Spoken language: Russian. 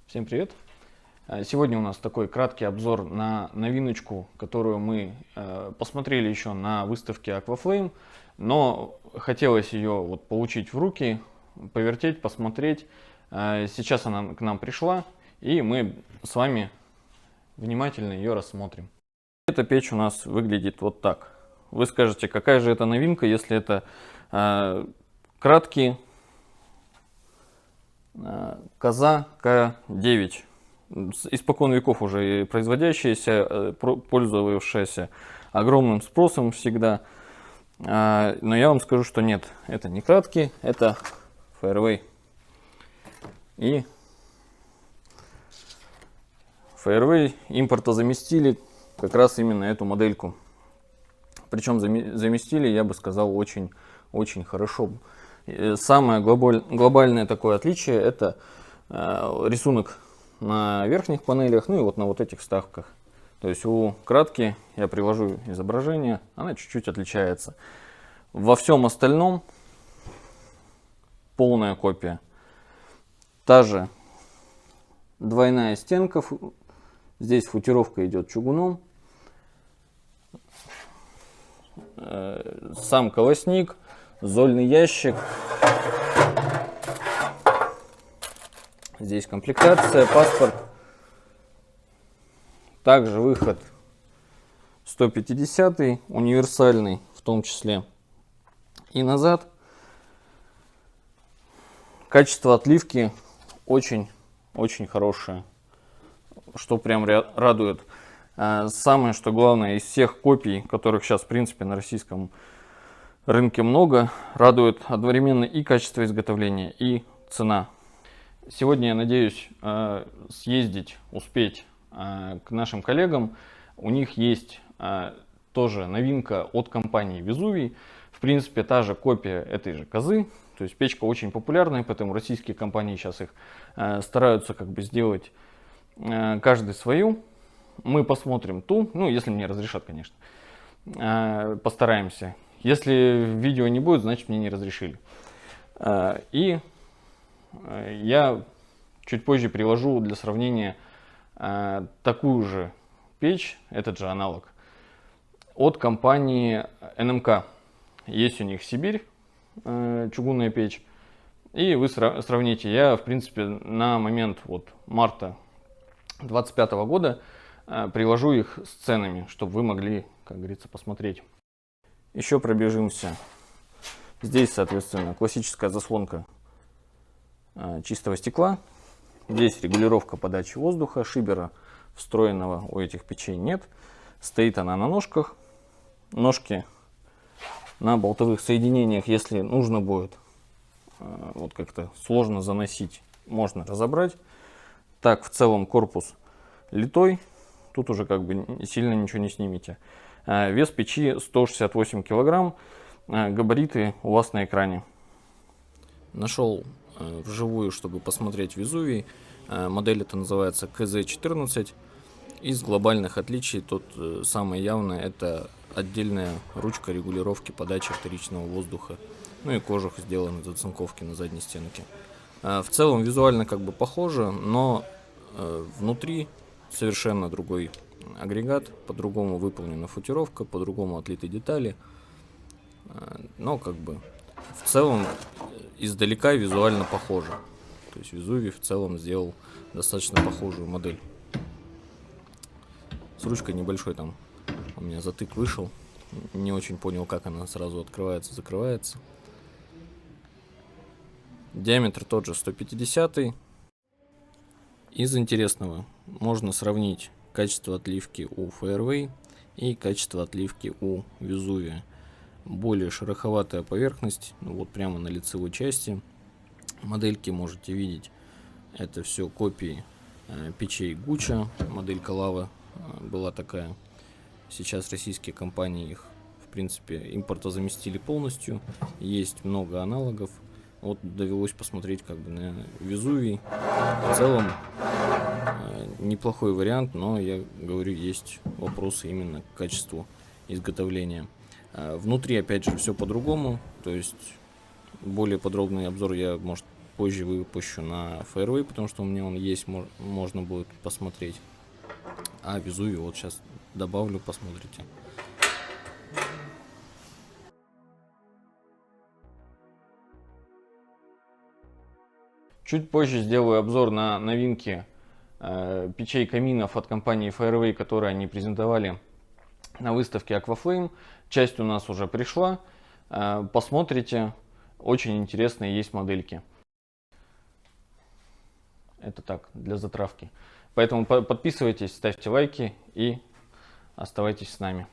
Всем привет! Сегодня у нас такой краткий обзор на новиночку, которую мы посмотрели еще на выставке Aquaflame, но хотелось ее вот получить в руки, повертеть, посмотреть. Сейчас она к нам пришла, и мы с вами внимательно ее рассмотрим. Эта печь у нас выглядит вот так. Вы скажете, какая же это новинка, если это краткий Коза К9. Испокон веков уже производящаяся, пользовавшаяся огромным спросом всегда. Но я вам скажу, что нет, это не краткий, это Fairway. И Fairway импортозаместили как раз именно эту модельку. Причем заместили, я бы сказал, очень хорошо. Самое глобальное такое отличие — это рисунок на верхних панелях, ну и вот на вот этих вставках. То есть у кратки, я привожу изображение, она чуть-чуть отличается. Во всем остальном полная копия. Та же двойная стенка, здесь футировка идет чугуном. Сам колосник, зольный ящик. Здесь комплектация, паспорт. Также выход 150, универсальный в том числе. И назад. Качество отливки очень хорошее, что прям радует. Самое, что главное, из всех копий, которых сейчас в принципе на российском рынке много, радует одновременно и качество изготовления, и цена. Сегодня я надеюсь съездить, успеть к нашим коллегам. У них есть тоже новинка от компании Везувий. В принципе, та же копия этой же козы. То есть печка очень популярная, поэтому российские компании сейчас их стараются как бы сделать каждый свою. Мы посмотрим ту, ну если мне разрешат, конечно. Постараемся. Если видео не будет, значит мне не разрешили. И я чуть позже приложу для сравнения такую же печь, этот же аналог, от компании НМК. Есть у них Сибирь, чугунная печь. И вы сравните. Я, в принципе, на момент вот марта 2025 года приложу их с ценами, чтобы вы могли, как говорится, посмотреть. Еще пробежимся. Здесь, соответственно, классическая заслонка чистого стекла. Здесь регулировка подачи воздуха. Шибера встроенного у этих печей нет. Стоит она на ножках. Ножки на болтовых соединениях, если нужно будет, вот как-то сложно заносить, можно разобрать. Так, в целом корпус литой. Тут уже как бы сильно ничего не снимете. Вес печи 168 килограмм. Габариты у вас на экране. Нашел вживую, чтобы посмотреть Везувий. Модель это называется КЗ-14. Из глобальных отличий тут самое явное — это отдельная ручка регулировки подачи вторичного воздуха. Ну и кожух сделан из оцинковки на задней стенке. В целом визуально как бы похоже, но внутри совершенно другой агрегат, по-другому выполнена футировка, по-другому отлиты детали. Но как бы в целом издалека визуально похоже. То есть Везувий в целом сделал достаточно похожую модель. С ручкой небольшой там у меня затык вышел. Не очень понял, как она сразу открывается, закрывается. Диаметр тот же 150. Из интересного можно сравнить качество отливки у Fairway и качество отливки у Везувия. Более шероховатая поверхность, вот прямо на лицевой части. Модельки можете видеть, это все копии печей Гуччо. Моделька Лава была такая. Сейчас российские компании их, в принципе, импортозаместили полностью. Есть много аналогов. Вот довелось посмотреть как бы на Везувий. В целом неплохой вариант, но я говорю, есть вопросы именно к качеству изготовления. Внутри опять же все по-другому, то есть более подробный обзор я, может, позже выпущу на Fairway, потому что у меня он есть, можно будет посмотреть. А Везувий вот сейчас добавлю, посмотрите. Чуть позже сделаю обзор на новинки печей каминов от компании Fairway, которые они презентовали на выставке Aquaflame. Часть у нас уже пришла. Посмотрите, очень интересные есть модельки. Это так, для затравки. Поэтому подписывайтесь, ставьте лайки и оставайтесь с нами.